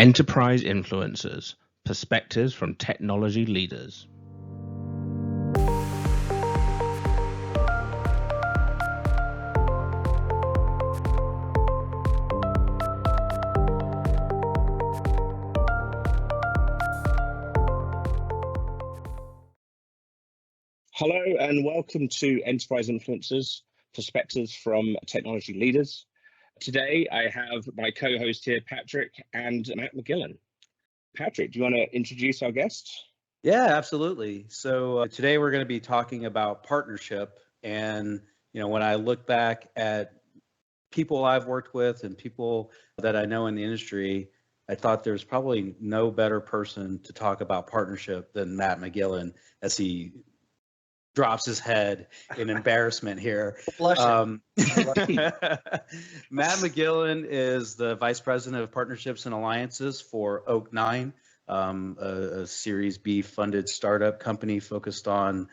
Enterprise Influencers, Perspectives from Technology Leaders. Hello and welcome to Enterprise Influencers, Perspectives from Technology Leaders. Today I have my co-host here, Patrick and Matt McGillen. Patrick, do you want to introduce our guests? Yeah, absolutely. So today we're going to be talking about partnership. And, when I look back at people I've worked with and people that I know in the industry, I thought there's probably no better person to talk about partnership than Matt McGillen as he drops his head in embarrassment here. Matt McGillen is the Vice President of Partnerships and Alliances for oak9, a Series B funded startup company focused on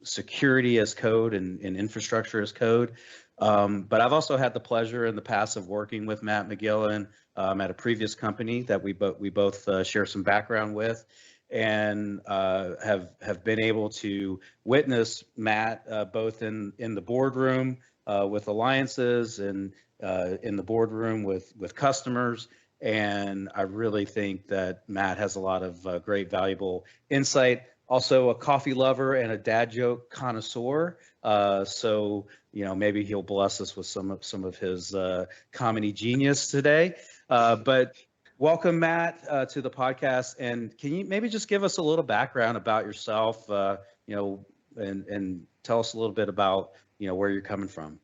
security as code and infrastructure as code. But I've also had the pleasure in the past of working with Matt McGillen at a previous company that we both share some background with, and have been able to witness Matt both in the boardroom with alliances and in the boardroom with customers. And I really think that Matt has a lot of great, valuable insight. Also a coffee lover and a dad joke connoisseur. So maybe he'll bless us with some of his comedy genius today. But welcome, Matt, to the podcast. And can you maybe just give us a little background about yourself, and tell us a little bit about, where you're coming from?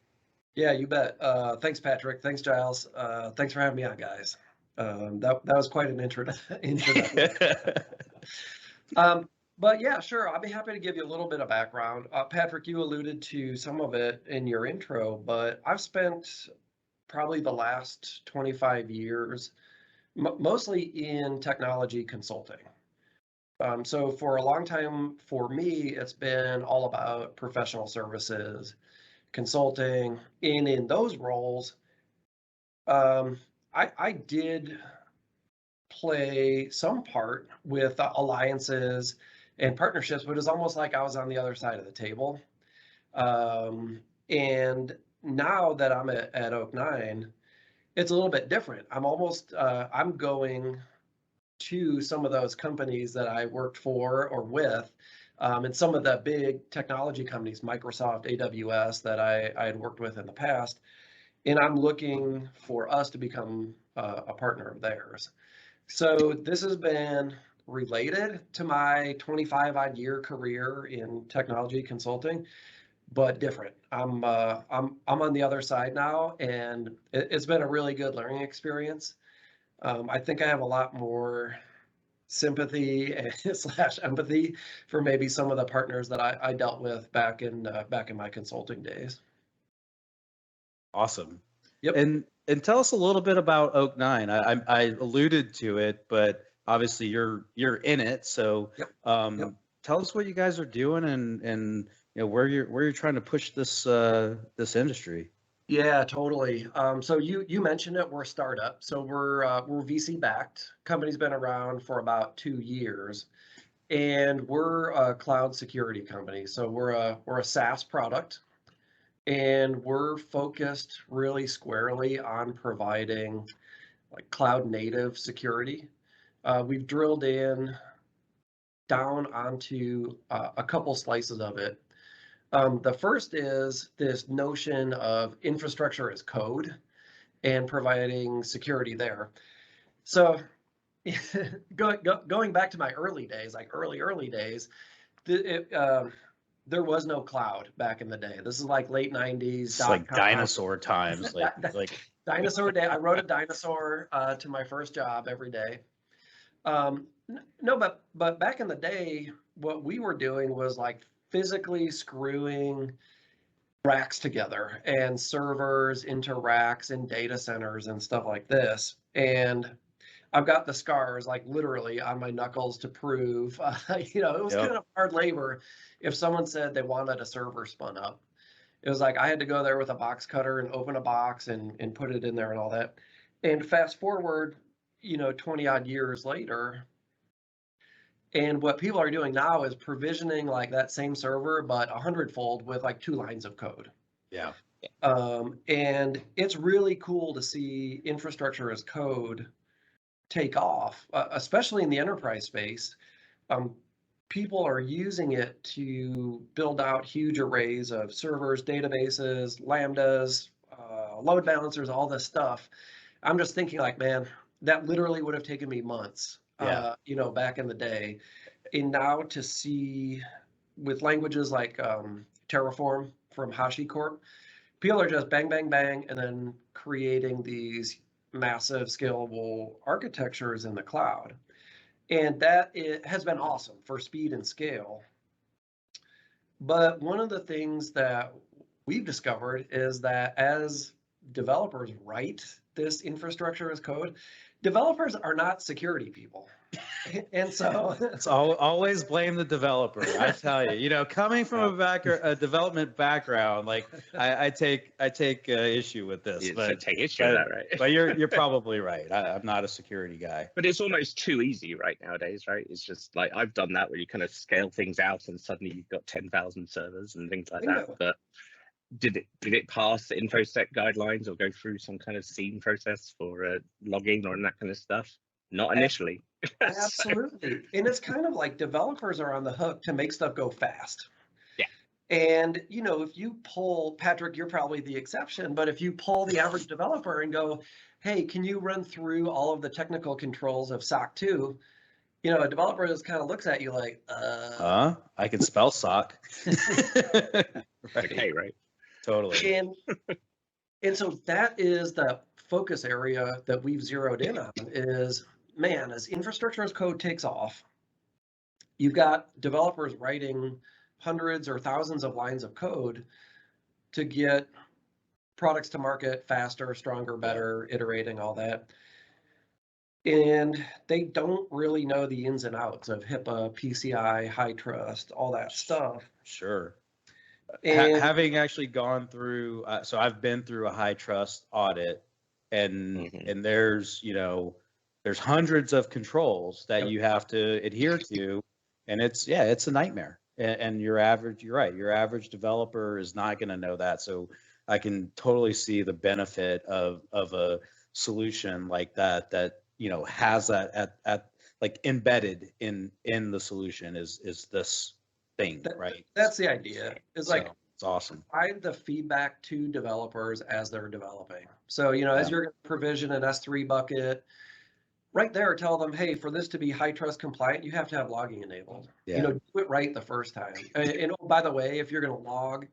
Yeah, you bet. Thanks, Patrick. Thanks, Giles. Thanks for having me on, guys. That was quite an introduction. But yeah, sure. I'll be happy to give you a little bit of background. Patrick, you alluded to some of it in your intro, but I've spent probably the last 25 years mostly in technology consulting. So for a long time, for me, it's been all about professional services, consulting, and in those roles, I did play some part with alliances and partnerships, but it's almost like I was on the other side of the table. And now that I'm at oak9, it's a little bit different. I'm going to some of those companies that I worked for or with, and some of the big technology companies, Microsoft, AWS, that I had worked with in the past, and I'm looking for us to become a partner of theirs. So this has been related to my 25-odd year career in technology consulting, but different. I'm on the other side now, and it's been a really good learning experience. I think I have a lot more sympathy and / empathy for maybe some of the partners that I dealt with back in my consulting days. Awesome. Yep. And tell us a little bit about oak9. I alluded to it, but obviously you're in it. So yep. Tell us what you guys are doing and where you're trying to push this industry. Yeah, totally. So you mentioned it. We're a startup, so we're VC backed. Company's been around for about 2 years, and we're a cloud security company. So we're a SaaS product, and we're focused really squarely on providing like cloud native security. We've drilled down onto a couple slices of it. The first is this notion of infrastructure as code and providing security there. So going back to my early days, like early days, there was no cloud back in the day. This is like late 90s. It's like dinosaur times. like dinosaur day. I wrote a dinosaur to my first job every day. No, but back in the day, what we were doing was like physically screwing racks together and servers into racks and data centers and stuff like this. And I've got the scars like literally on my knuckles to prove, it was kind of hard labor. If someone said they wanted a server spun up, it was like I had to go there with a box cutter and open a box and put it in there and all that. And fast forward, 20 odd years later. And what people are doing now is provisioning like that same server, but 100-fold with like 2 lines of code. Yeah. And it's really cool to see infrastructure as code take off, especially in the enterprise space. People are using it to build out huge arrays of servers, databases, lambdas, load balancers, all this stuff. I'm just thinking like, man, that literally would have taken me months, back in the day. And now to see with languages like Terraform from HashiCorp, people are just bang, bang, bang, and then creating these massive scalable architectures in the cloud. And that has been awesome for speed and scale. But one of the things that we've discovered is that as developers write this infrastructure as code, developers are not security people. And so it's always blame the developer. I tell you, coming from a development background, like I take issue with this. You but take issue with that, right? But you're probably right. I'm not a security guy. But it's almost too easy right nowadays, right? It's just like I've done that where you kind of scale things out and suddenly you've got 10,000 servers and things like that. But did it pass the InfoSec guidelines or go through some kind of scene process for logging or that kind of stuff? Not initially. Absolutely. And it's kind of like developers are on the hook to make stuff go fast. Yeah. And, if you pull, Patrick, you're probably the exception, but if you pull the average developer and go, hey, can you run through all of the technical controls of SOC 2? A developer just kind of looks at you like, I can spell SOC. Right. Okay, right. Totally. And so that is the focus area that we've zeroed in on is, man, as infrastructure as code takes off, you've got developers writing hundreds or thousands of lines of code to get products to market faster, stronger, better, iterating, all that. And they don't really know the ins and outs of HIPAA, PCI, HITRUST, all that stuff. Sure. And having actually gone through, so I've been through a HITRUST audit, and there's hundreds of controls that you have to adhere to, and it's a nightmare. And your average developer is not going to know that. So I can totally see the benefit of a solution like that has that at like embedded in the solution is this thing, right? That's the idea. It's like, it's awesome. Provide the feedback to developers as they're developing. So, as you're going to provision an S3 bucket, right there, tell them, hey, for this to be HITRUST compliant, you have to have logging enabled. Do it right the first time. And by the way, if you're going to log,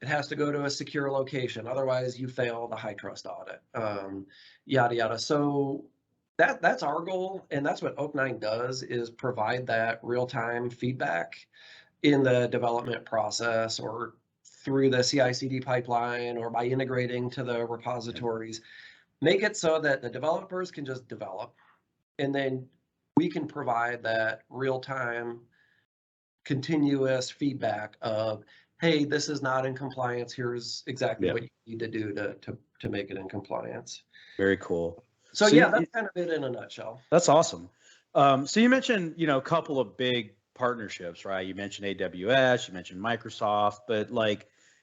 it has to go to a secure location. Otherwise, you fail the HITRUST audit. Yada yada. So that's our goal, and that's what oak9 does, is provide that real-time feedback in the development process or through the CI/CD pipeline or by integrating to the repositories. Make it so that the developers can just develop, and then we can provide that real-time continuous feedback of, hey, this is not in compliance. Here's exactly what you need to do to make it in compliance. Very cool. So that's kind of it in a nutshell. That's awesome. So you mentioned, a couple of big partnerships, right? You mentioned AWS, you mentioned Microsoft, but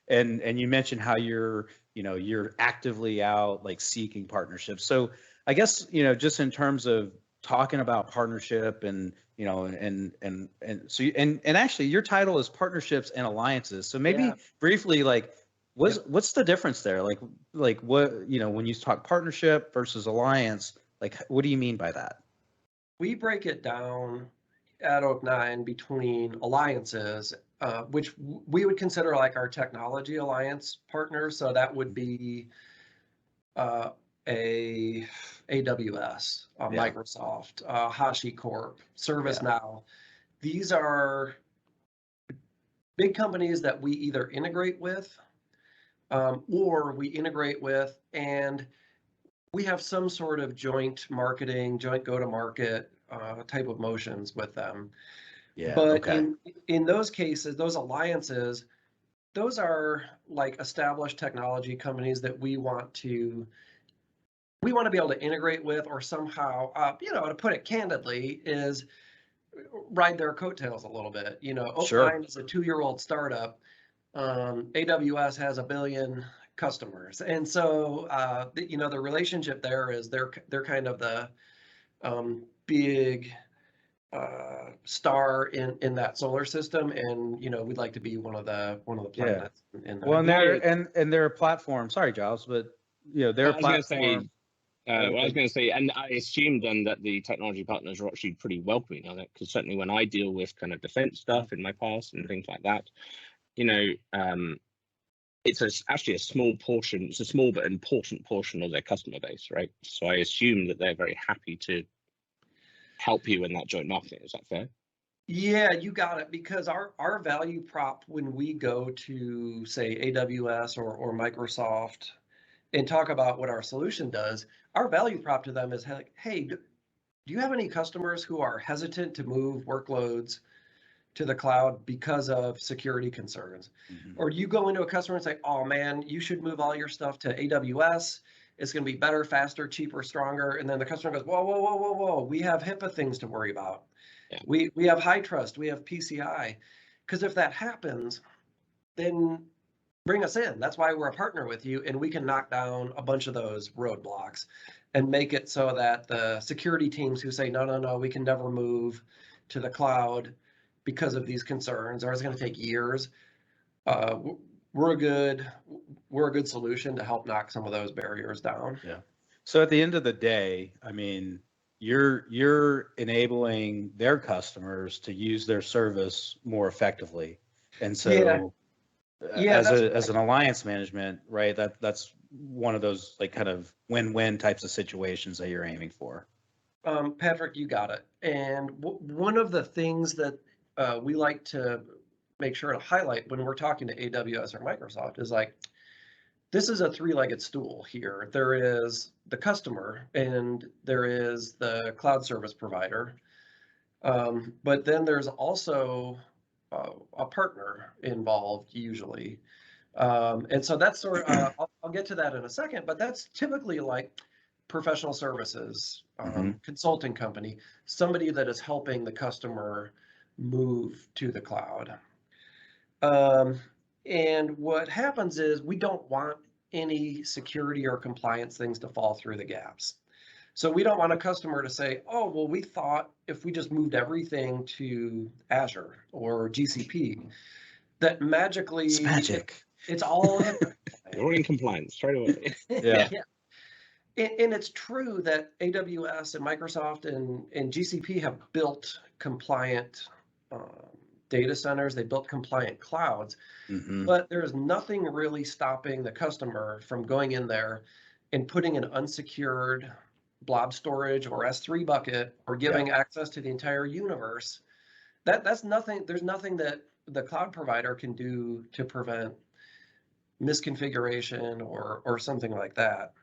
and you mentioned how you're actively out seeking partnerships. So I guess, just in terms of talking about partnership and actually your title is partnerships and alliances. So maybe briefly, what's the difference there? Like what, when you talk partnership versus alliance, what do you mean by that? We break it down at oak9 between alliances, which we would consider like our technology alliance partners. So that would be a AWS, Microsoft, HashiCorp, ServiceNow. These are big companies that we either integrate with or we integrate with and we have some sort of joint marketing, joint go-to-market type of motions with them. But in those cases, those alliances, those are like established technology companies that we want to we want to be able to integrate with, or somehow, to put it candidly, is ride their coattails a little bit. Oak9 is a 2-year-old startup. AWS has 1 billion customers, and so the relationship there is they're kind of the big star in that solar system, and we'd like to be one of the planets in that. Well, and they're a platform. Sorry, Giles, but they're a platform. I was going to say, and I assume then that the technology partners are actually pretty welcoming of it, because certainly when I deal with kind of defense stuff in my past and things like that, it's actually a small portion. It's a small but important portion of their customer base, right? So I assume that they're very happy to help you in that joint marketing. Is that fair? Yeah, you got it. Because our value prop when we go to, say, AWS or Microsoft and talk about what our solution does, our value prop to them is, hey, do you have any customers who are hesitant to move workloads to the cloud because of security concerns? Mm-hmm. Or do you go into a customer and say, oh man, you should move all your stuff to AWS. It's going to be better, faster, cheaper, stronger. And then the customer goes, whoa, whoa, whoa, whoa, whoa. We have HIPAA things to worry about. Yeah. We have HITRUST, we have PCI. Because if that happens, then bring us in. That's why we're a partner with you, and we can knock down a bunch of those roadblocks and make it so that the security teams who say, no, we can never move to the cloud because of these concerns, or it's going to take years, we're a good solution to help knock some of those barriers down. Yeah. So at the end of the day, I mean, you're enabling their customers to use their service more effectively, and so as an alliance management, right? That's one of those like kind of win-win types of situations that you're aiming for. Patrick, you got it. And one of the things that we like to make sure to highlight when we're talking to AWS or Microsoft is like, this is a 3-legged stool here. There is the customer and there is the cloud service provider. But then there's also a partner involved usually. And so that's sort of, I'll get to that in a second, but that's typically like professional services, consulting company, somebody that is helping the customer move to the cloud. And what happens is we don't want any security or compliance things to fall through the gaps. So we don't want a customer to say, oh, well, we thought if we just moved everything to Azure or GCP, that magically it's magic. It's all you're in compliance straight away. Yeah. And it's true that AWS and Microsoft and GCP have built compliant data centers. They built compliant clouds, but there's nothing really stopping the customer from going in there and putting an unsecured blob storage or S3 bucket or giving access to the entire universe. That's nothing. There's nothing that the cloud provider can do to prevent misconfiguration or something like that.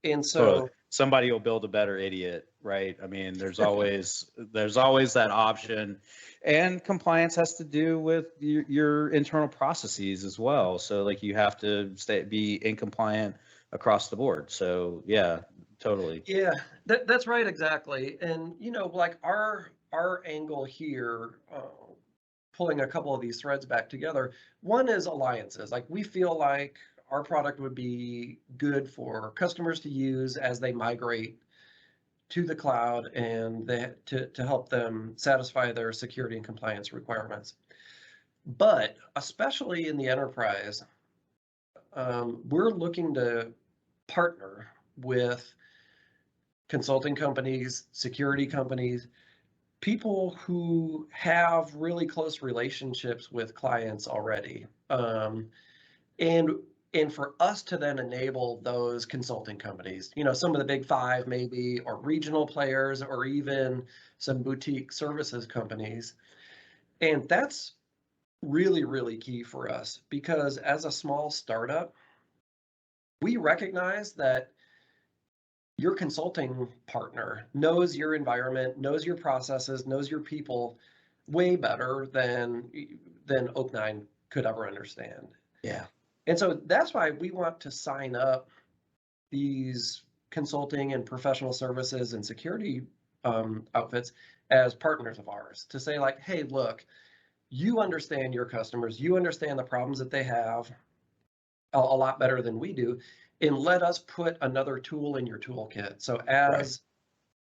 And so somebody will build a better idiot, right? I mean, there's always that option, and compliance has to do with your internal processes as well. So like you have to be in compliant across the board. So yeah, totally. Yeah, that's right, exactly. And like our angle here, pulling a couple of these threads back together. One is alliances. Like we feel like our product would be good for customers to use as they migrate to the cloud and to help them satisfy their security and compliance requirements. But especially in the enterprise, we're looking to partner with consulting companies, security companies, people who have really close relationships with clients already. And for us to then enable those consulting companies, some of the big 5 maybe, or regional players, or even some boutique services companies. And that's really, really key for us, because as a small startup, we recognize that your consulting partner knows your environment, knows your processes, knows your people way better than oak9 could ever understand. Yeah. And so that's why we want to sign up these consulting and professional services and security outfits as partners of ours to say like, hey, look, you understand your customers, you understand the problems that they have a lot better than we do, and let us put another tool in your toolkit. So as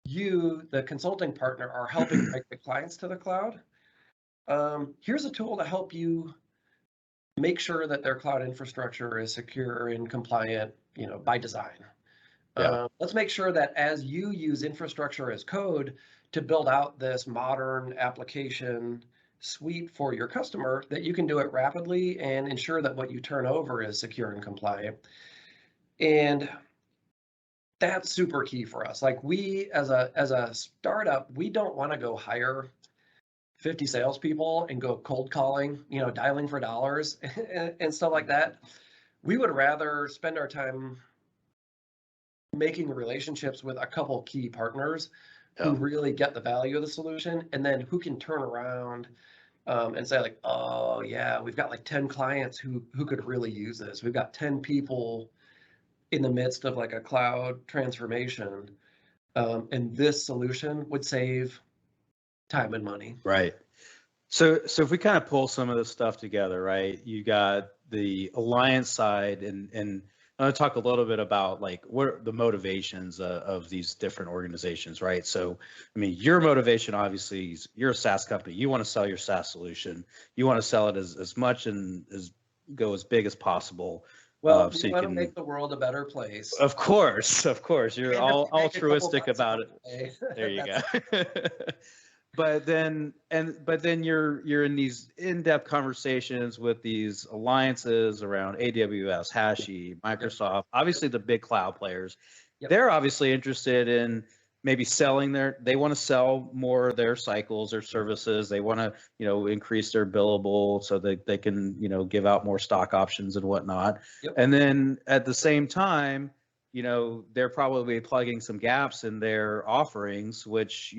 you, the consulting partner, are helping bring the clients to the cloud, here's a tool to help you make sure that their cloud infrastructure is secure and compliant, by design. Let's make sure that as you use infrastructure as code to build out this modern application suite for your customer, that you can do it rapidly and ensure that what you turn over is secure and compliant. And that's super key for us. Like, we, as a startup, we don't want to go hire 50 salespeople and go cold calling, dialing for dollars and stuff like that. We would rather spend our time making relationships with a couple key partners who really get the value of the solution, and then who can turn around and say like, oh yeah, we've got like 10 clients who could really use this. We've got 10 people in the midst of like a cloud transformation, and this solution would save time and money. Right. So if we kind of pull some of this stuff together, right? You got the alliance side, and I want to talk a little bit about like what are the motivations of these different organizations, right? So, I mean, your motivation, obviously, is you're a SaaS company. You want to sell your SaaS solution. You want to sell it as much and go as big as possible. Well, so you you want to can make the world a better place. Of course, you're all altruistic about it. There you go. But then you're in these in-depth conversations with these alliances around AWS, Hashi, Microsoft, obviously the big cloud players. They're obviously interested in maybe selling they want to sell more of their cycles or services. They want to, increase their billable so that they can, give out more stock options and whatnot. And then at the same time, they're probably plugging some gaps in their offerings, which,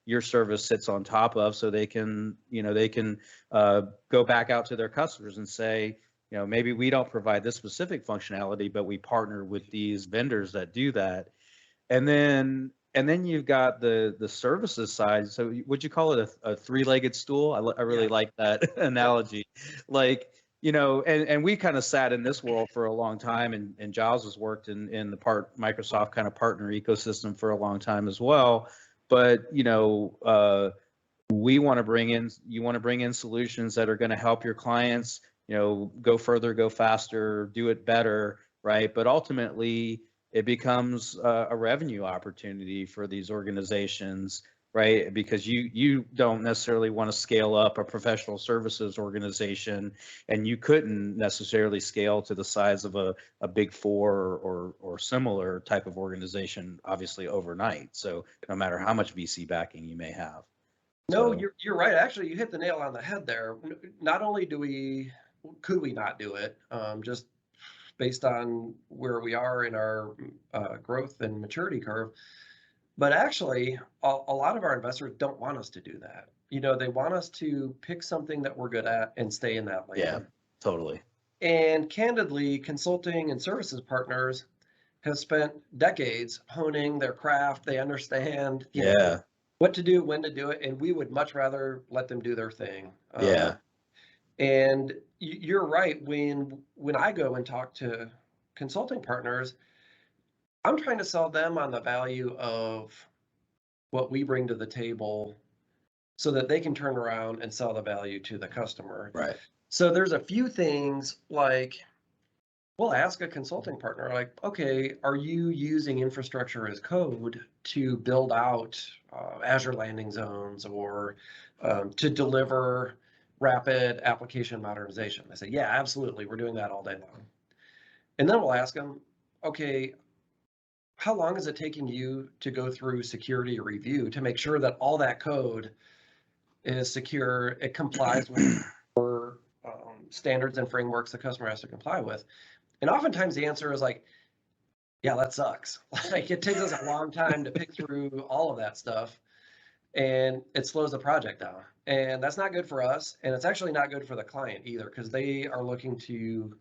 your service sits on top of, so they can, go back out to their customers and say, maybe we don't provide this specific functionality, but we partner with these vendors that do that. And then you've got the services side. So would you call it a three-legged stool? I really like that analogy. Like, and we kind of sat in this world for a long time, and Giles has worked in the Microsoft kind of partner ecosystem for a long time as well. But, you want to bring in solutions that are going to help your clients, go further, go faster, do it better, right? But ultimately, it becomes a revenue opportunity for these organizations, right? Because you don't necessarily want to scale up a professional services organization, and you couldn't necessarily scale to the size of a big four or similar type of organization, obviously overnight. So no matter how much VC backing you may have. No, you're right. Actually, you hit the nail on the head there. Not only could we not do it, just based on where we are in our growth and maturity curve, but actually a lot of our investors don't want us to do that. They want us to pick something that we're good at and stay in that lane. Yeah, totally. And candidly, consulting and services partners have spent decades honing their craft. They understand what to do, when to do it, and we would much rather let them do their thing. And you're right. When I go and talk to consulting partners, I'm trying to sell them on the value of what we bring to the table so that they can turn around and sell the value to the customer. Right. So there's a few things like, we'll ask a consulting partner, like, okay, are you using infrastructure as code to build out Azure landing zones or to deliver rapid application modernization? They say, yeah, absolutely. We're doing that all day long. And then we'll ask them, okay, how long is it taking you to go through security review to make sure that all that code is secure, it complies with standards and frameworks the customer has to comply with? And oftentimes the answer is like, yeah, that sucks. Like, it takes us a long time to pick through all of that stuff, and it slows the project down. And that's not good for us. And it's actually not good for the client either, because they are looking to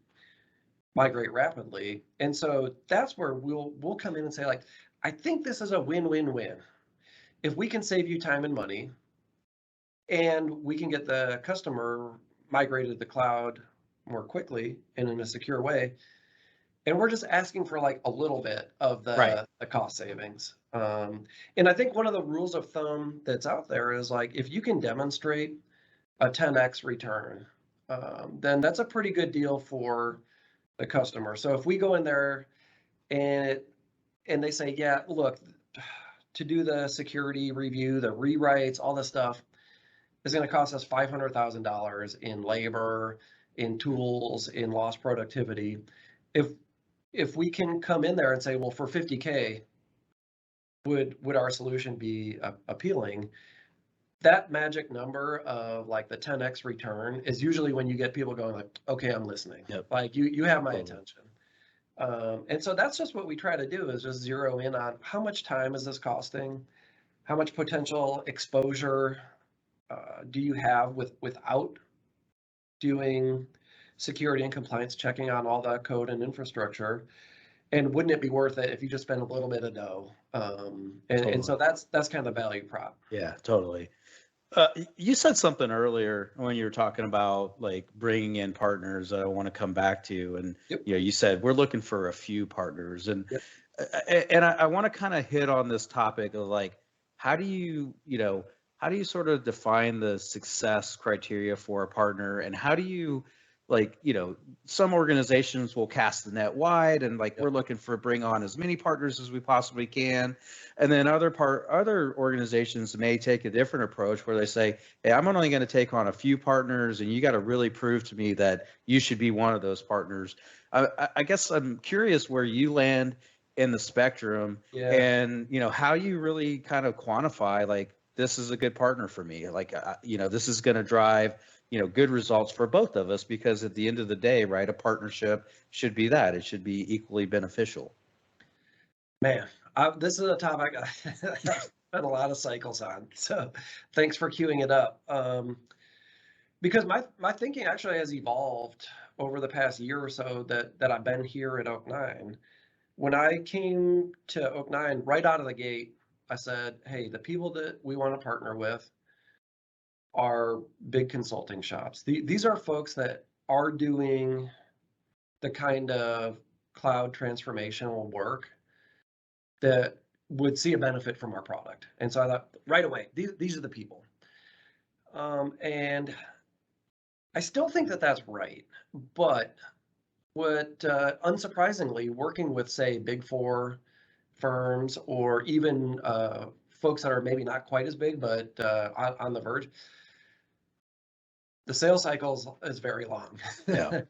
migrate rapidly. And so that's where we'll come in and say, like, I think this is a win-win-win. If we can save you time and money, and we can get the customer migrated to the cloud more quickly and in a secure way, and we're just asking for like a little bit of the cost savings. And I think one of the rules of thumb that's out there is like, if you can demonstrate a 10x return, then that's a pretty good deal for the customer. So if we go in there and they say, yeah, look, to do the security review, the rewrites, all this stuff is going to cost us $500,000 in labor, in tools, in lost productivity. If we can come in there and say, well, for 50K, would our solution be appealing? That magic number of like the 10x return is usually when you get people going like, okay, I'm listening. Yep. Like you have my attention. And so that's just what we try to do, is just zero in on how much time is this costing? How much potential exposure do you have without doing security and compliance checking on all that code and infrastructure? And wouldn't it be worth it if you just spend a little bit of dough? And so that's kind of the value prop. Yeah, totally. You said something earlier when you were talking about like bringing in partners that I want to come back to, and Yep. you know, you said we're looking for a few partners, and Yep. and I want to kind of hit on this topic of like, how do you sort of define the success criteria for a partner, and how do you, like, some organizations will cast the net wide and like, Yep. we're looking for bring on as many partners as we possibly can. And then other organizations may take a different approach where they say, hey, I'm only going to take on a few partners, and you got to really prove to me that you should be one of those partners. I guess I'm curious where you land in the spectrum, and how you really kind of quantify like, this is a good partner for me. Like, this is going to drive, good results for both of us, because at the end of the day, right, a partnership should be that. It should be equally beneficial. Man, this is a topic I've spent a lot of cycles on. So thanks for queuing it up. Because my thinking actually has evolved over the past year or so that I've been here at oak9. When I came to oak9, right out of the gate, I said, hey, the people that we want to partner with are big consulting shops. These are folks that are doing the kind of cloud transformational work that would see a benefit from our product. And so I thought right away, these are the people. And I still think that that's right. But what, unsurprisingly, working with, say, Big Four firms, or even folks that are maybe not quite as big, but on the verge, the sales cycle is very long. Yeah.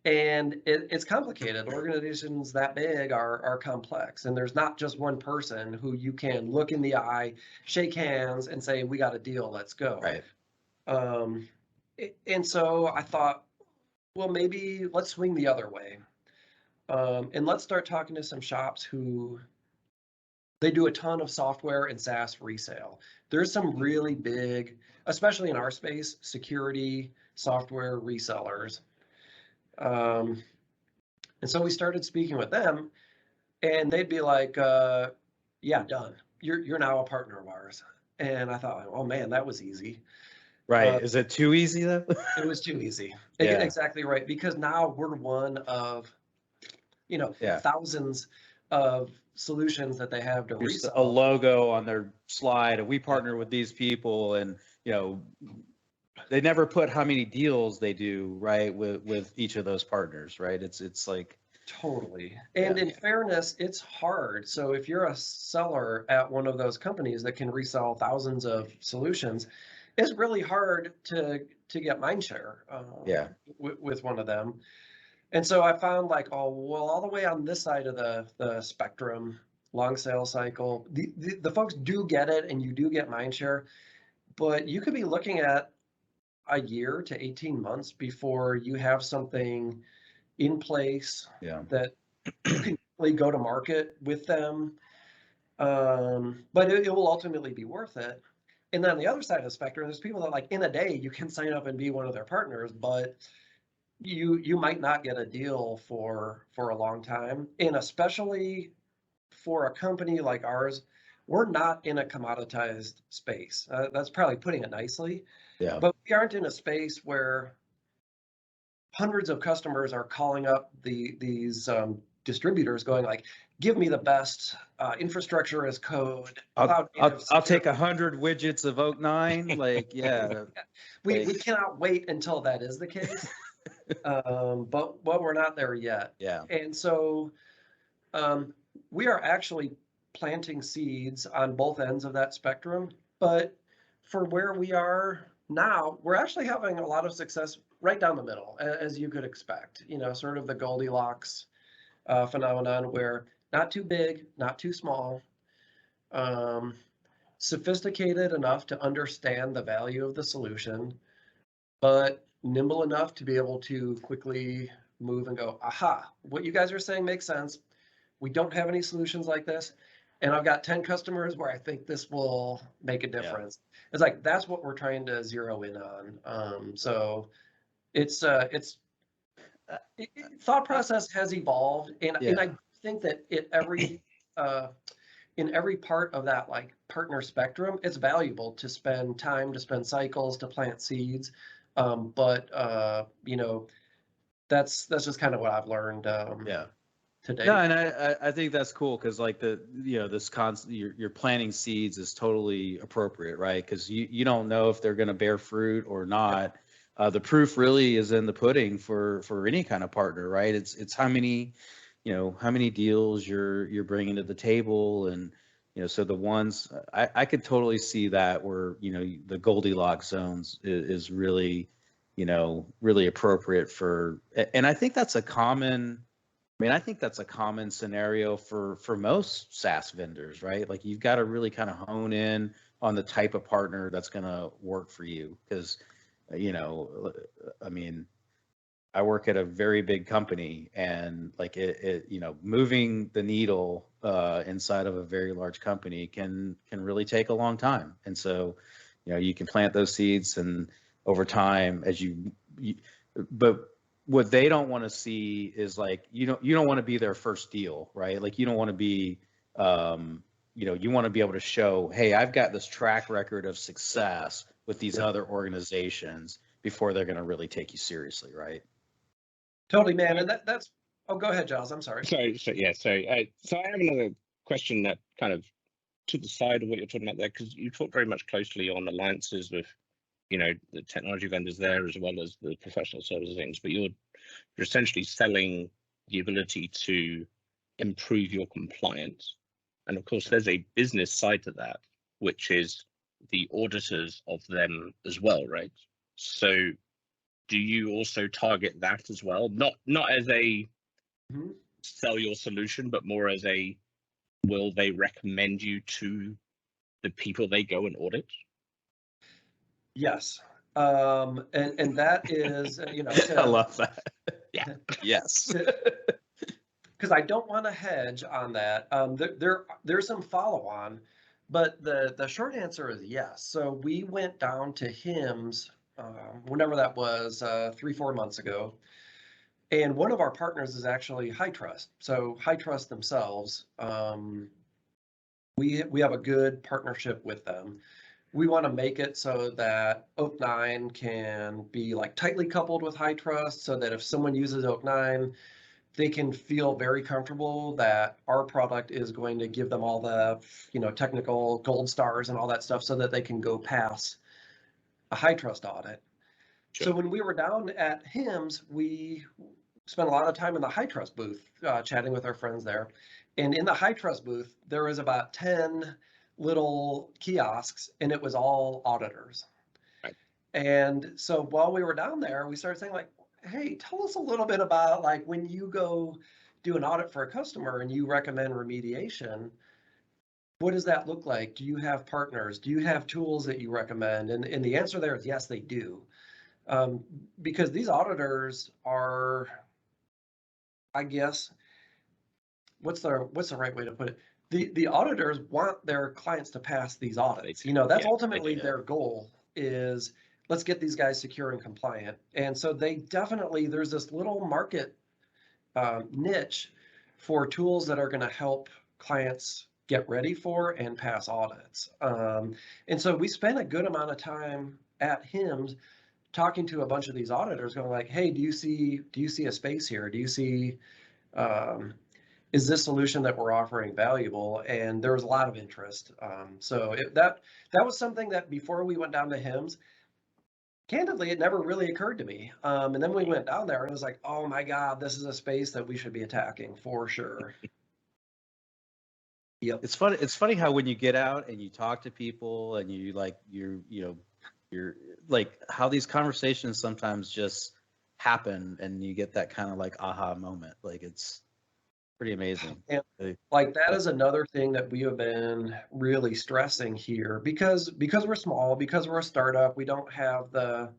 And it's complicated. Organizations that big are complex, and there's not just one person who you can look in the eye, shake hands, and say, we got a deal, let's go. Right. And so I thought, well, maybe let's swing the other way. And let's start talking to some shops who they do a ton of software and SaaS resale. There's some really big, especially in our space, security software resellers. And so we started speaking with them, and they'd be like, yeah, done. You're now a partner of ours. And I thought, oh man, that was easy. Right. Is it too easy though? It was too easy. Yeah. Exactly right. Because now we're one of, Yeah. thousands of solutions that they have to There's resell. a logo on their slide, and we partner with these people, and they never put how many deals they do, right, with each of those partners, right? It's like totally. And in fairness, it's hard. So if you're a seller at one of those companies that can resell thousands of solutions, it's really hard to get mind share with one of them. And so I found like, oh, well, all the way on this side of the spectrum, long sales cycle, the folks do get it, and you do get mind share, but you could be looking at a year to 18 months before you have something in place that you can really go to market with them. But it will ultimately be worth it. And then on the other side of the spectrum, there's people that like in a day you can sign up and be one of their partners, but you might not get a deal for a long time, and especially for a company like ours, we're not in a commoditized space. That's probably putting it nicely. Yeah. But we aren't in a space where hundreds of customers are calling up these distributors going like, give me the best infrastructure as code. I'll take 100 widgets of oak9. Like, yeah. We cannot wait until that is the case. But we're not there yet. Yeah. And so we are actually planting seeds on both ends of that spectrum. But for where we are now, we're actually having a lot of success right down the middle, as you could expect. Sort of the Goldilocks phenomenon, where not too big, not too small, sophisticated enough to understand the value of the solution, but nimble enough to be able to quickly move and go, aha, what you guys are saying makes sense. We don't have any solutions like this. And I've got 10 customers where I think this will make a difference. Yeah. It's like, that's what we're trying to zero in on. So it's thought process has evolved. And I think that in every part of that like partner spectrum, it's valuable to spend time, to spend cycles, to plant seeds. But that's just kind of what I've learned. Today. No, and I think that's cool because like this concept you're planting seeds is totally appropriate, right? Because you don't know if they're going to bear fruit or not. The proof really is in the pudding for any kind of partner, right? It's how many deals you're bringing to the table, and so the ones I could totally see that where the Goldilocks zones is really really appropriate for, and I think that's a common. I think that's a common scenario for most SaaS vendors, right? Like you've got to really kind of hone in on the type of partner that's going to work for you. Because, I work at a very big company, and like moving the needle inside of a very large company can really take a long time. And so, you can plant those seeds, and over time, but what they don't want to see is like you don't want to be their first deal, right? Like you don't want to be you want to be able to show, hey, I've got this track record of success with these other organizations before they're going to really take you seriously, right? Totally, man. And that's oh, go ahead, Giles. I'm sorry. So I have another question that kind of to the side of what you're talking about there, because you talk very much closely on alliances with the technology vendors there, as well as the professional services things, but you're essentially selling the ability to improve your compliance. And of course, there's a business side to that, which is the auditors of them as well, right? So do you also target that as well? Not as a sell your solution, but more as a, will they recommend you to the people they go and audit? Yes. And that is, I love that. Yeah. Yes. Because I don't want to hedge on that. There's some follow-on, but the short answer is yes. So we went down to HIMSS, whenever that was, 3-4 months ago. And one of our partners is actually HITRUST. So HITRUST themselves, we have a good partnership with them. We want to make it so that oak9 can be like tightly coupled with HITRUST, so that if someone uses oak9, they can feel very comfortable that our product is going to give them all the technical gold stars and all that stuff, so that they can go pass a HITRUST audit. Sure. So when we were down at HIMSS, we spent a lot of time in the HITRUST booth chatting with our friends there. And in the HITRUST booth, there was about 10 little kiosks, and it was all auditors. Right. And so while we were down there, we started saying like, hey, tell us a little bit about like when you go do an audit for a customer and you recommend remediation, what does that look like? Do you have partners? Do you have tools that you recommend? And the answer there is yes, they do. Because these auditors are, I guess, what's the right way to put it? The auditors want their clients to pass these audits. That's ultimately their goal, is let's get these guys secure and compliant. And so they definitely, there's this little market niche for tools that are going to help clients get ready for and pass audits. And so we spent a good amount of time at HIMSS talking to a bunch of these auditors, going like, hey, do you see a space here? Do you see, is this solution that we're offering valuable? And there was a lot of interest. So that was something that before we went down to HIMSS, candidly, it never really occurred to me. And then we went down there and it was like, oh my God, this is a space that we should be attacking for sure. Yep. It's funny. It's funny how when you get out and you talk to people and you're like how these conversations sometimes just happen and you get that kind of like aha moment. Like it's pretty amazing. And like that is another thing that we have been really stressing here because we're small, because we're a startup, we don't have the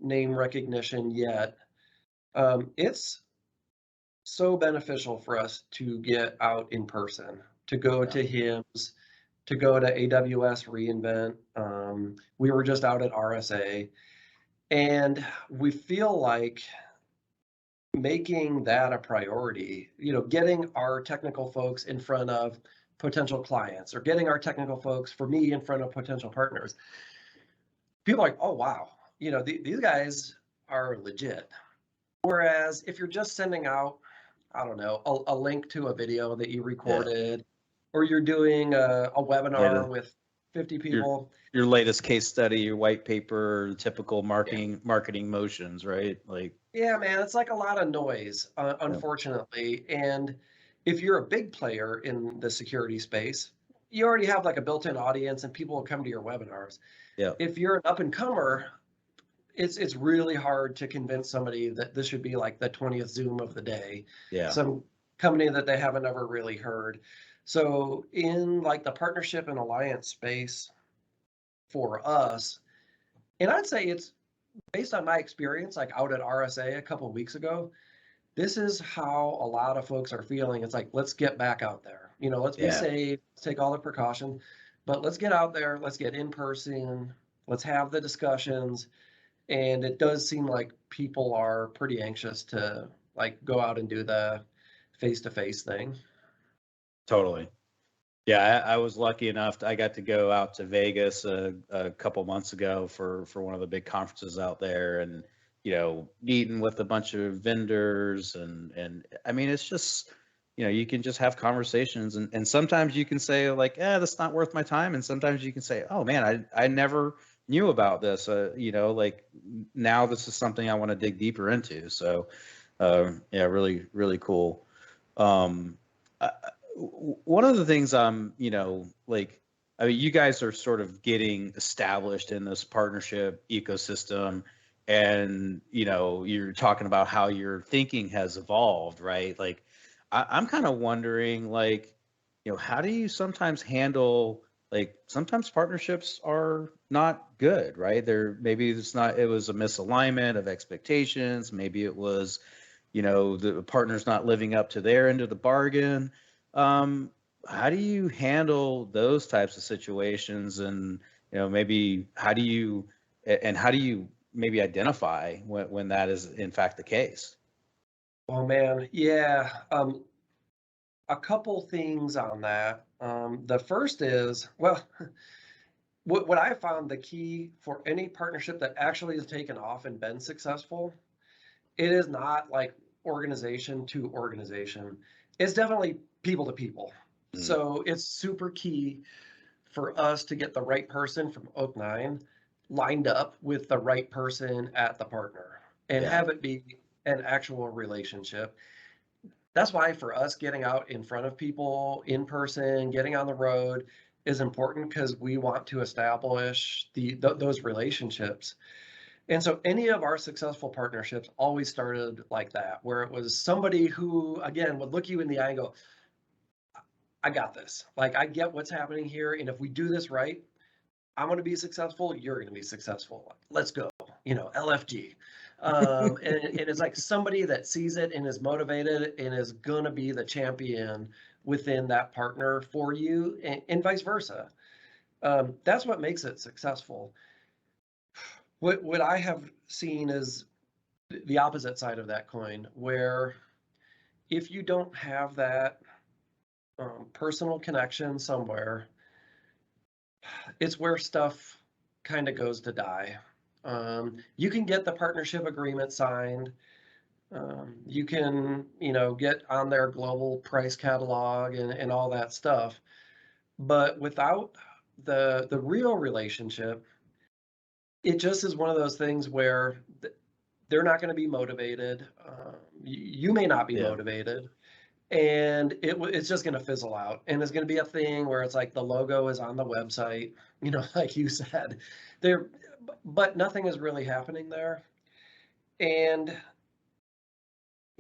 name recognition yet. It's so beneficial for us to get out in person, to go to HIMSS, to go to AWS reInvent. We were just out at RSA, and we feel like making that a priority, getting our technical folks in front of potential clients or getting our technical folks, for me, in front of potential partners. People are like, oh, wow, these guys are legit. Whereas if you're just sending out, I don't know, a link to a video that you recorded, or you're doing a webinar with 50 people. Your latest case study, your white paper, typical marketing motions, right? Like, yeah, man, it's like a lot of noise, unfortunately. And if you're a big player in the security space, you already have like a built-in audience and people will come to your webinars. Yeah. If you're an up-and-comer, it's really hard to convince somebody that this should be like the 20th Zoom of the day. Yeah. Some company that they haven't ever really heard. So in like the partnership and alliance space for us, and I'd say it's based on my experience, like out at RSA a couple of weeks ago, this is how a lot of folks are feeling. It's like, let's get back out there. Let's be safe, let's take all the precaution, but let's get out there, let's get in person, let's have the discussions. And it does seem like people are pretty anxious to like go out and do the face-to-face thing. Totally. Yeah, I was lucky enough. I got to go out to Vegas a couple months ago for one of the big conferences out there, and meeting with a bunch of vendors, and I mean, it's just you can just have conversations, and sometimes you can say like, that's not worth my time, and sometimes you can say, oh man, I never knew about this. Like now this is something I want to dig deeper into. So, yeah, really, really cool. One of the things you guys are sort of getting established in this partnership ecosystem, and you're talking about how your thinking has evolved, right? Like I'm kind of wondering, like, how do you sometimes handle, like, sometimes partnerships are not good, right? Maybe it was a misalignment of expectations. Maybe it was, the partner's not living up to their end of the bargain. How do you handle those types of situations? And, maybe how do you maybe identify when that is in fact the case? Oh man, yeah. A couple things on that. The first is, well, what I found the key for any partnership that actually has taken off and been successful, it is not like organization to organization. It's definitely people to people. So it's super key for us to get the right person from oak9 lined up with the right person at the partner and have it be an actual relationship. That's why for us, getting out in front of people in person, getting on the road is important, because we want to establish those relationships. And so any of our successful partnerships always started like that, where it was somebody who, again, would look you in the eye and go, I got this. Like, I get what's happening here. And if we do this right, I'm going to be successful. You're going to be successful. Let's go, LFG. And it's like somebody that sees it and is motivated and is going to be the champion within that partner for you, and vice versa. That's what makes it successful. what I have seen is the opposite side of that coin, where if you don't have that personal connection somewhere, it's where stuff kind of goes to die. You can get the partnership agreement signed. You can, get on their global price catalog and all that stuff. But without the real relationship, it just is one of those things where they're not going to be motivated. You may not be motivated, and it's just going to fizzle out. And it's going to be a thing where it's like the logo is on the website, like you said, but nothing is really happening there. And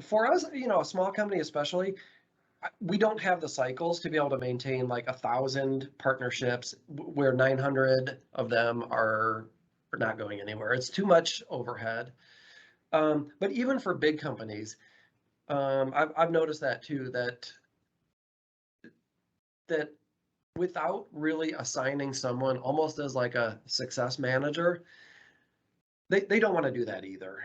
for us, a small company especially, we don't have the cycles to be able to maintain like 1,000 partnerships where 900 of them are not going anywhere. It's too much overhead. But even for big companies, I've noticed that too, that without really assigning someone almost as like a success manager, they don't want to do that either.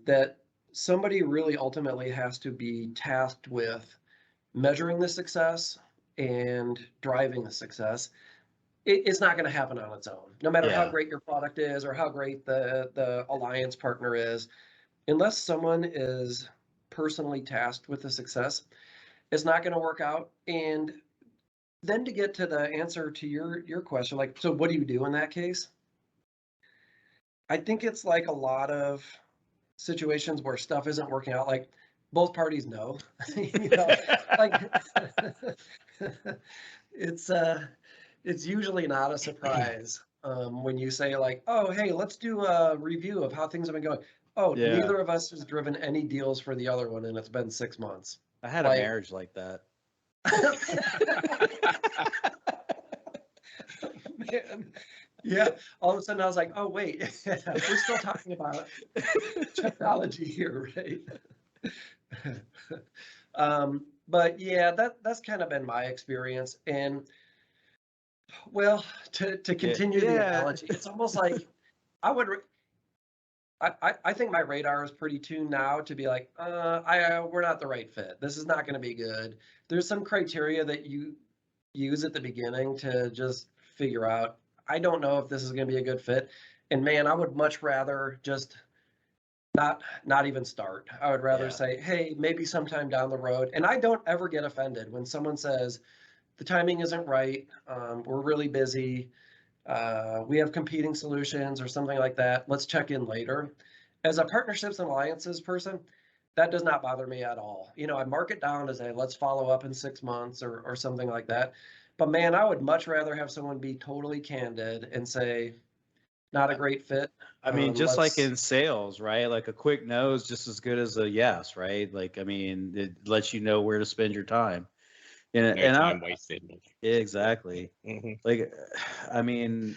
That somebody really ultimately has to be tasked with measuring the success and driving the success. It's not going to happen on its own, no matter how great your product is or how great the alliance partner is. Unless someone is personally tasked with the success, it's not going to work out. And then to get to the answer to your question, like, so what do you do in that case? I think it's like a lot of situations where stuff isn't working out, like both parties know, like it's usually not a surprise when you say like, oh, hey, let's do a review of how things have been going. Oh, neither of us has driven any deals for the other one, and it's been 6 months. I had a marriage like that. Man. Yeah, all of a sudden I was like, oh, wait, we're still talking about technology here, right? But yeah, that's kind of been my experience. And well, to continue the analogy, it's almost like I think my radar is pretty tuned now to be like, we're not the right fit. This is not going to be good. There's some criteria that you use at the beginning to just figure out, I don't know if this is going to be a good fit. And man, I would much rather just not even start. I would rather say, hey, maybe sometime down the road. And I don't ever get offended when someone says the timing isn't right. We're really busy. We have competing solutions or something like that. Let's check in later. As a partnerships and alliances person, that does not bother me at all. I mark it down as let's follow up in 6 months or something like that. But man, I would much rather have someone be totally candid and say, not a great fit. I mean, just like in sales, right? Like a quick no is just as good as a yes, right? Like, I mean, it lets you know where to spend your time. No time wasted. Exactly. Like, I mean,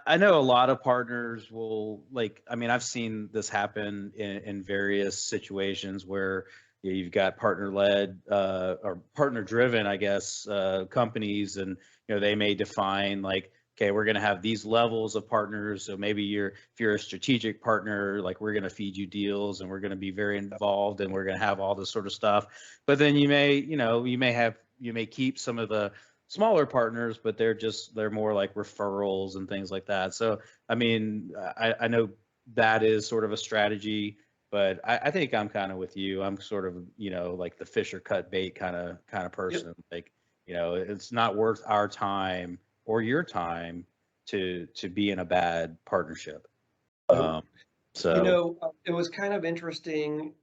I know a lot of partners will I've seen this happen in various situations where you've got partner-led or partner-driven, I guess, companies, and they may define like, okay, we're going to have these levels of partners. So maybe if you're a strategic partner, like we're going to feed you deals and we're going to be very involved and we're going to have all this sort of stuff. But then you may keep some of the smaller partners, but they're more like referrals and things like that. So, I mean, I know that is sort of a strategy, but I think I'm kind of with you. I'm sort of, like the fish or cut bait kind of person. Yep. Like, it's not worth our time or your time to be in a bad partnership. So, it was kind of interesting.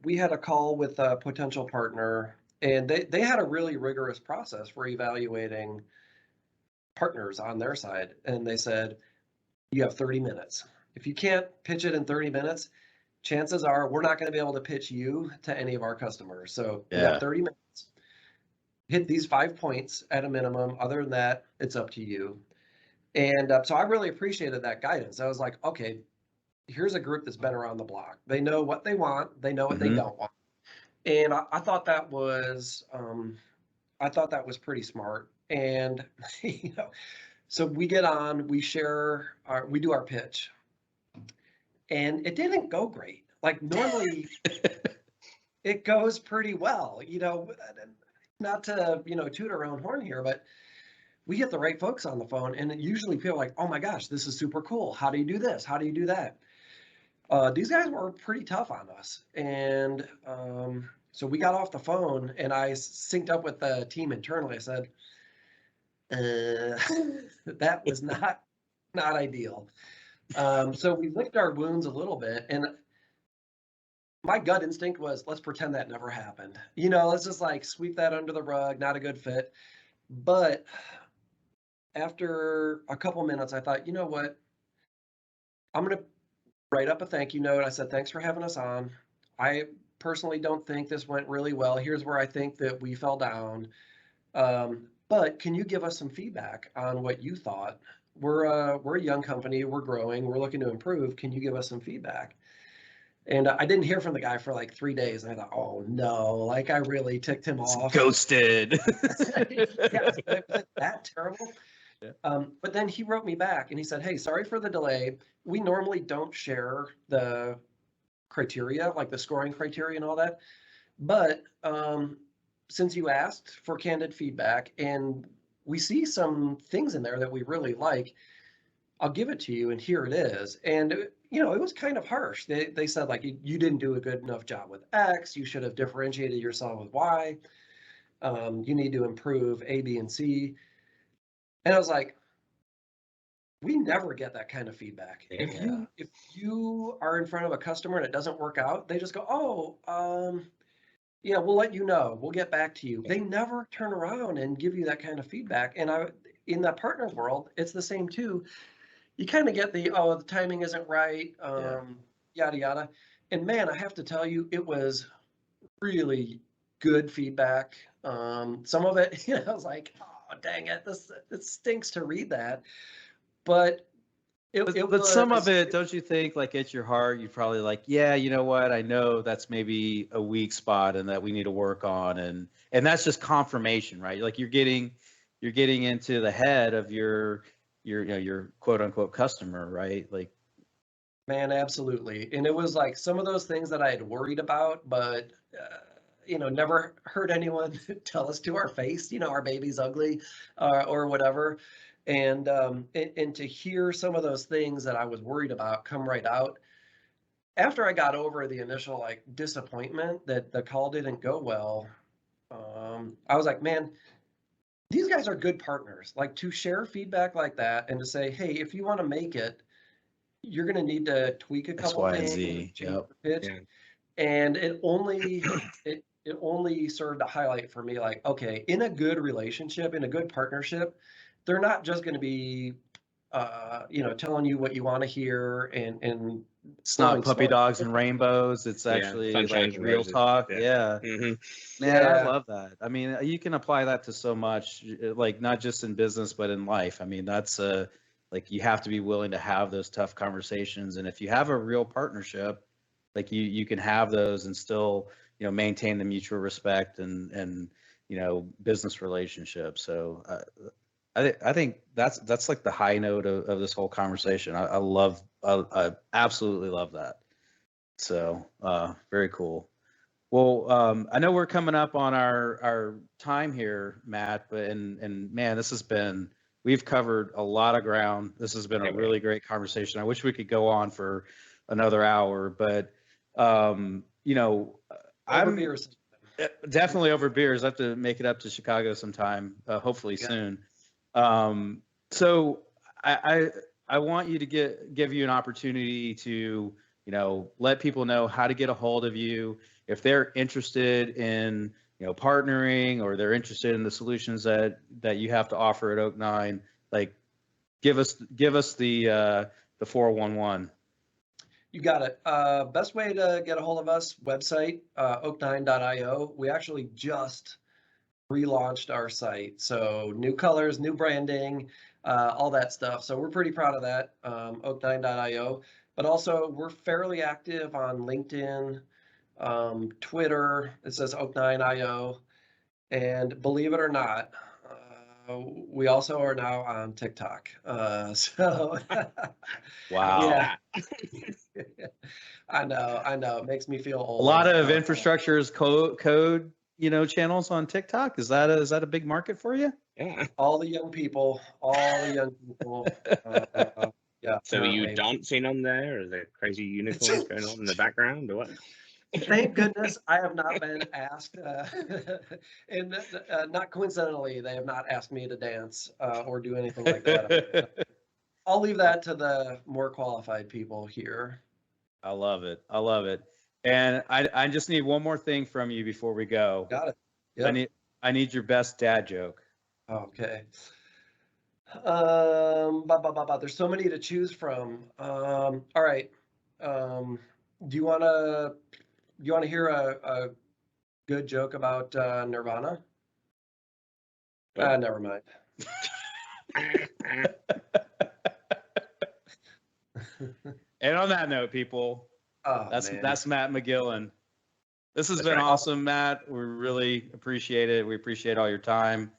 We had a call with a potential partner, and they had a really rigorous process for evaluating partners on their side. And they said, you have 30 minutes. If you can't pitch it in 30 minutes, chances are we're not going to be able to pitch you to any of our customers. So you got 30 minutes. Hit these 5 points at a minimum. Other than that, it's up to you. And so I really appreciated that guidance. I was like, okay, here's a group that's been around the block. They know what they want. They know what they don't want. And I thought that was pretty smart. And So we get on, we share we do our pitch, and it didn't go great. Like normally it goes pretty well, not to, toot our own horn here, but we get the right folks on the phone, and usually people are like, oh my gosh, this is super cool. How do you do this? How do you do that? These guys were pretty tough on us. And so we got off the phone, and I synced up with the team internally. I said, that was not ideal. So we licked our wounds a little bit, and my gut instinct was, let's pretend that never happened. Let's just like sweep that under the rug, not a good fit. But after a couple minutes, I thought, you know what? I'm going to write up a thank you note. I said, thanks for having us on. I personally don't think this went really well. Here's where I think that we fell down. But can you give us some feedback on what you thought? We're a young company. We're growing. We're looking to improve. Can you give us some feedback? And I didn't hear from the guy for like 3 days. And I thought, oh no, like I really ticked him off. Ghosted. Yeah, that terrible. Yeah. But then he wrote me back and he said, hey, sorry for the delay. We normally don't share the criteria, like the scoring criteria and all that. But since you asked for candid feedback and we see some things in there that we really like, I'll give it to you, and here it is. And it was kind of harsh. They said, like, you didn't do a good enough job with X. You should have differentiated yourself with Y. You need to improve A, B, and C. And I was like, we never get that kind of feedback. Yeah. If you are in front of a customer and it doesn't work out, they just go, oh, yeah, we'll let you know. We'll get back to you. They never turn around and give you that kind of feedback. And in the partner world, it's the same too. You kind of get the timing isn't right, yada, yada. And man, I have to tell you, it was really good feedback. Some of it, I was like, oh, dang it, it stinks to read that. But some of it, don't you think, like at your heart, you're probably like, yeah, you know what? I know that's maybe a weak spot and that we need to work on. And that's just confirmation, right? Like you're getting into the head of your quote unquote customer, right? Like, man, absolutely. And it was like some of those things that I had worried about, but never heard anyone tell us to our face, our baby's ugly, or whatever. And to hear some of those things that I was worried about come right out after I got over the initial like disappointment that the call didn't go well. I was like, man, these guys are good partners. Like to share feedback like that and to say, hey, if you want to make it, you're going to need to tweak a couple things, change the pitch. Yeah. And it only served to highlight for me, like, okay, in a good relationship, in a good partnership, they're not just going to be, telling you what you want to hear and it's not puppy dogs and rainbows. It's actually like real talk. Yeah. Mm-hmm. Man, I love that. I mean, you can apply that to so much, like not just in business, but in life. I mean, that's like you have to be willing to have those tough conversations. And if you have a real partnership, like you can have those and still, maintain the mutual respect and business relationships. So I think that's like the high note of this whole conversation. I absolutely love that. So very cool. Well, I know we're coming up on our time here, Matt, but and man, we've covered a lot of ground. This has been a really great conversation. I wish we could go on for another hour, but I'm beers. Definitely over beers. I have to make it up to Chicago sometime, hopefully soon. So I want you to give you an opportunity to, let people know how to get a hold of you if they're interested in, partnering or they're interested in the solutions that you have to offer at oak9. Like, give us the 411. You got it. Best way to get a hold of us, website, oak9.io. We actually just relaunched our site. So new colors, new branding, all that stuff. So we're pretty proud of that, oak9.io. But also we're fairly active on LinkedIn, Twitter. It says oak9.io. And believe it or not, we also are now on TikTok. So Wow. yeah, I know. It makes me feel A old. lot of infrastructure as code, channels on TikTok. Is that a big market for you? Yeah. All the young people. Yeah. So are you apparently. dancing on there? Are there crazy unicorns going on in the background or what? Thank goodness I have not been asked, and not coincidentally, they have not asked me to dance or do anything like that. I'll leave that to the more qualified people here. I love it. I love it. And I just need one more thing from you before we go. Got it. Yep. I need your best dad joke. Okay. There's so many to choose from. All right. Do you wanna hear a good joke about Nirvana? Never mind. And on that note, people, that's Matt McGillen. This has been awesome, Matt. We really appreciate it. We appreciate all your time.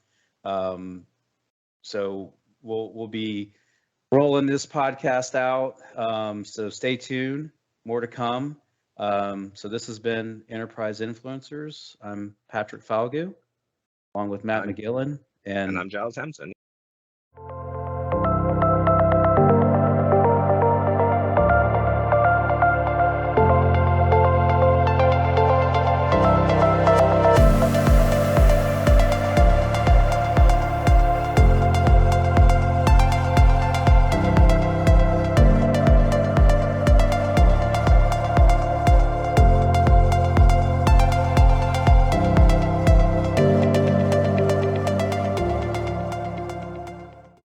So we'll be rolling this podcast out. So stay tuned. More to come. So this has been Enterprise Influencers. I'm Patrick Falgout, along with Matt McGillen. And I'm Giles Hampson.